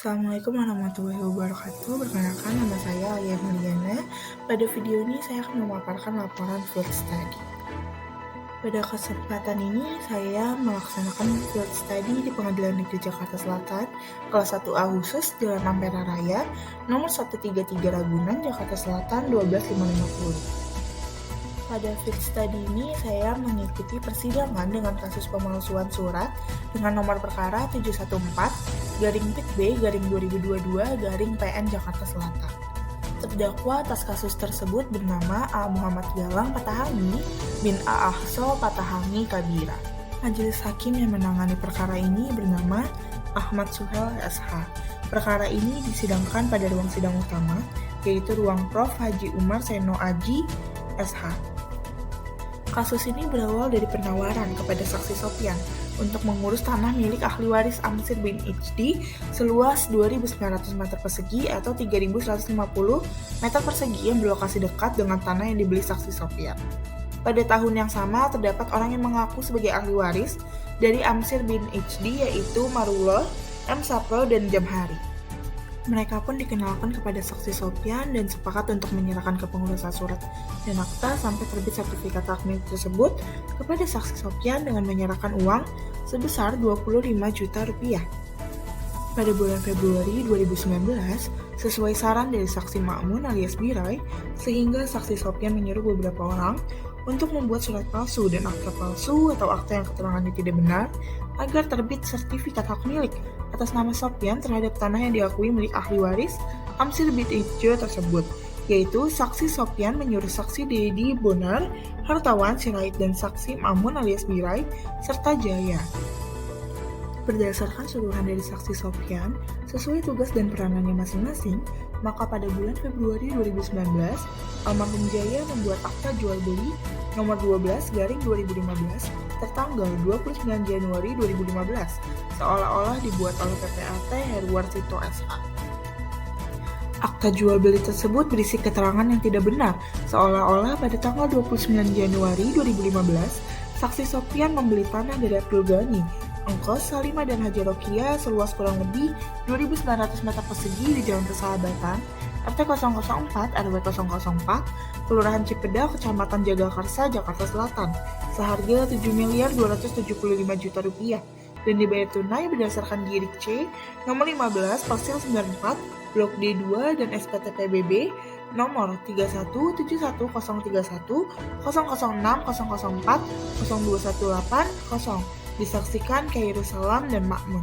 Assalamualaikum warahmatullahi wabarakatuh. Perkenalkan, nama saya Alia Mariana. Pada video ini saya akan memaparkan laporan field study. Pada kesempatan ini saya melaksanakan field study di Pengadilan Negeri Jakarta Selatan, kelas 1A khusus Jalan Ampera Raya, nomor 133 Ragunan, Jakarta Selatan 12550. Pada field study ini, saya mengikuti persidangan dengan kasus pemalsuan surat dengan nomor perkara 714-PIT-B-2022-PN Jakarta Selatan. Terdakwa atas kasus tersebut bernama A. Muhammad Galang Patahami bin A. Ahso Patahami Kabira. Majelis hakim yang menangani perkara ini bernama Ahmad Suhel SH. Perkara ini disidangkan pada ruang sidang utama, yaitu ruang Prof. Haji Umar Seno Aji SH. Kasus ini berawal dari penawaran kepada saksi Sopyan untuk mengurus tanah milik ahli waris Amsir bin HD seluas 2.900 meter persegi atau 3.150 meter persegi yang berlokasi dekat dengan tanah yang dibeli saksi Sopyan. Pada tahun yang sama, terdapat orang yang mengaku sebagai ahli waris dari Amsir bin HD yaitu Marullah, M. Sapro, dan Jamhari. Mereka pun dikenalkan kepada saksi Sopyan dan sepakat untuk menyerahkan kepengurusan surat dan akta sampai terbit sertifikat hak milik tersebut kepada saksi Sopyan dengan menyerahkan uang sebesar 25 juta rupiah. Pada bulan Februari 2019, sesuai saran dari saksi Ma'mun alias Birai, sehingga saksi Sopyan menyuruh beberapa orang untuk membuat surat palsu dan akta palsu atau akta yang keterangannya tidak benar agar terbit sertifikat hak milik atas nama Sopyan terhadap tanah yang diakui milik ahli waris Amsir bin Ijo tersebut, yaitu saksi Sopyan menyuruh saksi Dedi Bonar, Hartawan Sirait, dan saksi Ma'mun alias Birai, serta Jaya. Berdasarkan suruhan dari saksi Sopyan, sesuai tugas dan peranannya masing-masing, maka pada bulan Februari 2019, almarhum Jaya membuat akta jual beli nomor 12/2015 tertanggal 29 Januari 2015, seolah-olah dibuat oleh PPAT Heruwarsito SH. Akta jual beli tersebut berisi keterangan yang tidak benar, seolah-olah pada tanggal 29 Januari 2015, saksi Sopyan membeli tanah dari Abdul Ghani, Engkos, Salimah, dan Haji Rokia seluas kurang lebih 2.900 meter persegi di Jalan Persahabatan, RT 004 RW 004, Kelurahan Cipedak, Kecamatan Jagakarsa, Jakarta Selatan, seharga 7.275 juta rupiah, dan dibayar tunai berdasarkan Girik C nomor 15 Parcel 94 Blok D2 dan SPT PBB nomor 3171100600402180 disaksikan Khairul Salam dan Ma'mun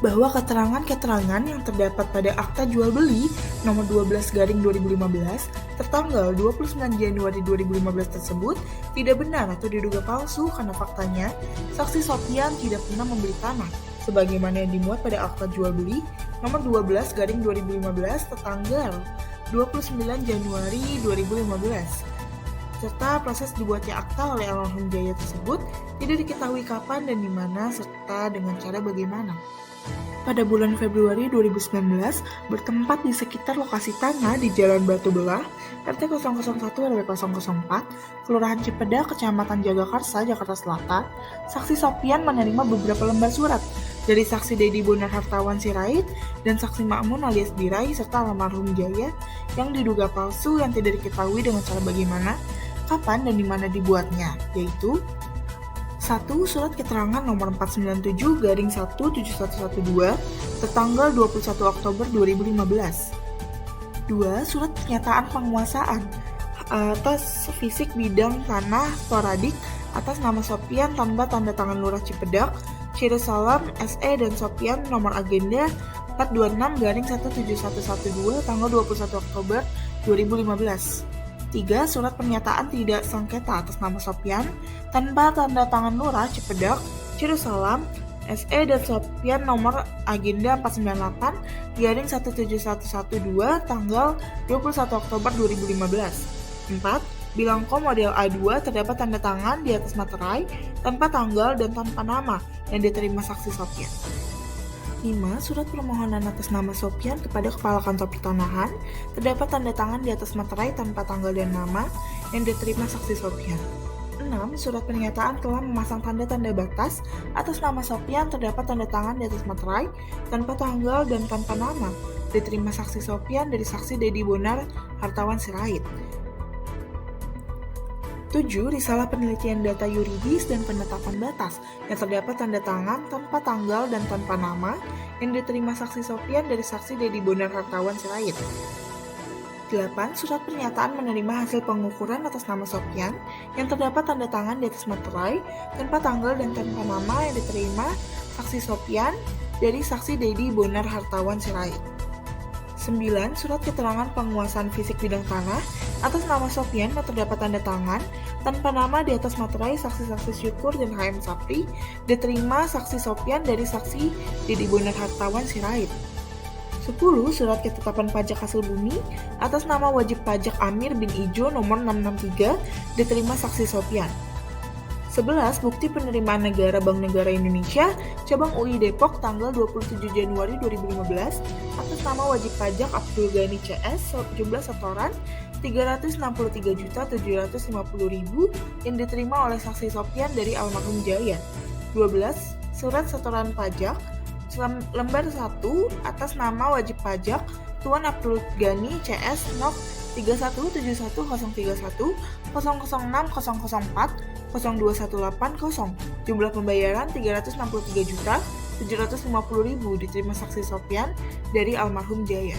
bahwa keterangan-keterangan yang terdapat pada akta jual beli nomor 12/2015 tertanggal 29 Januari 2015 tersebut tidak benar atau diduga palsu karena faktanya saksi Sopyan tidak pernah membeli tanah sebagaimana yang dimuat pada akta jual beli nomor 12/2015 tertanggal 29 Januari 2015. Serta proses dibuatnya akta oleh almarhum Jaya tersebut tidak diketahui kapan dan di mana serta dengan cara bagaimana. Pada bulan Februari 2019, bertempat di sekitar lokasi tanah di Jalan Batu Belah, RT 001 RW 004, Kelurahan Cipedak, Kecamatan Jagakarsa, Jakarta Selatan, saksi Sopyan menerima beberapa lembar surat dari saksi Dedi Bonar Hartawan Sirait dan saksi Ma'mun alias Birai serta almarhum Jaya yang diduga palsu yang tidak diketahui dengan cara bagaimana, kapan, dan di mana dibuatnya, yaitu 1. Surat keterangan nomor 497/17112 tertanggal 21 Oktober 2015. 2. Surat pernyataan penguasaan atas fisik bidang tanah sporadik atas nama Sopyan tanpa tanda tangan Lurah Cipedak, Khairul Salam SE dan Sopyan nomor agenda 426/17112 tanggal 21 Oktober 2015. 3. Surat pernyataan tidak sengketa atas nama Sopyan tanpa tanda tangan Lurah Cipedak, Khairul Salam SE dan Sopyan nomor agenda 498/17112 tanggal 21 Oktober 2015. 4. Bilangko model A2 terdapat tanda tangan di atas materai tanpa tanggal dan tanpa nama yang diterima saksi Sopyan. 5. Surat permohonan atas nama Sopyan kepada Kepala Kantor Pertanahan terdapat tanda tangan di atas materai tanpa tanggal dan nama yang diterima saksi Sopyan. 6. 6. Surat pernyataan telah memasang tanda-tanda batas atas nama Sopyan terdapat tanda tangan di atas materai tanpa tanggal dan tanpa nama. Diterima saksi Sopyan dari saksi Dedi Bonar Hartawan Sirait. 7. Risalah penelitian data yuridis dan penetapan batas yang terdapat tanda tangan tanpa tanggal dan tanpa nama yang diterima saksi Sopyan dari saksi Dedi Bonar Hartawan Sirait. 8. Surat pernyataan menerima hasil pengukuran atas nama Sopyan yang terdapat tanda tangan di atas materai tanpa tanggal dan tanpa nama yang diterima saksi Sopyan dari saksi Dedi Bonar Hartawan Sirait. 9. Surat keterangan penguasaan fisik bidang tanah atas nama Sopyan yang terdapat tanda tangan tanpa nama di atas materai saksi-saksi Syukur dan HM Sapri diterima saksi Sopyan dari saksi Dedi Bonar Hartawan Sirait. 10. Surat ketetapan pajak hasil bumi atas nama wajib pajak Amir bin Ijo nomor 663 diterima saksi Sopyan. 11. Bukti penerimaan negara Bank Negara Indonesia Cabang UI Depok tanggal 27 Januari 2015 atas nama wajib pajak Abdul Ghani CS jumlah setoran Rp360.750.000 yang diterima oleh saksi Sopyan dari almarhum Jaya. 12. Surat setoran pajak lembar 1 atas nama wajib pajak Tuan Abdul Ghani CS NOK 3171031 006004 02180 jumlah pembayaran Rp363.750.000 diterima saksi Sopyan dari almarhum Jaya.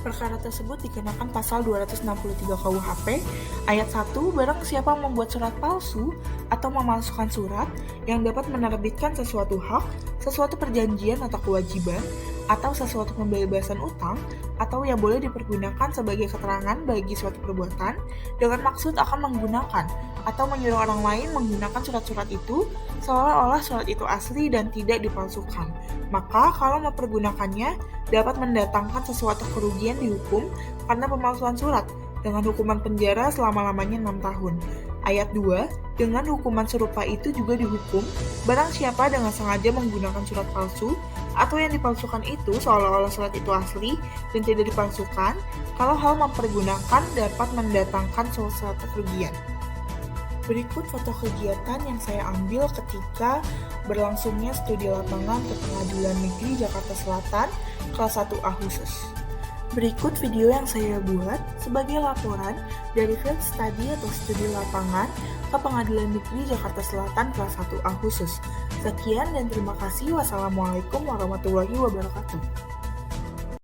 Perkara tersebut dikenakan pasal 263 KUHP ayat 1 barang siapa membuat surat palsu atau memalsukan surat yang dapat menerbitkan sesuatu hak, sesuatu perjanjian atau kewajiban, atau sesuatu pembebasan utang, atau yang boleh dipergunakan sebagai keterangan bagi suatu perbuatan dengan maksud akan menggunakan atau menyuruh orang lain menggunakan surat-surat itu seolah-olah surat itu asli dan tidak dipalsukan, maka kalau mempergunakannya dapat mendatangkan sesuatu kerugian dihukum karena pemalsuan surat dengan hukuman penjara selama-lamanya 6 tahun. Ayat 2, dengan hukuman serupa itu juga dihukum barang siapa dengan sengaja menggunakan surat palsu atau yang dipalsukan itu seolah-olah surat itu asli dan tidak dipalsukan, kalau hal mempergunakan dapat mendatangkan sesuatu kerugian. Berikut foto kegiatan yang saya ambil ketika berlangsungnya studi lapangan ke Pengadilan Negeri Jakarta Selatan kelas 1A khusus. Berikut video yang saya buat sebagai laporan dari field study atau studi lapangan ke Pengadilan Negeri Jakarta Selatan kelas 1A khusus. Sekian dan terima kasih. Wassalamualaikum warahmatullahi wabarakatuh.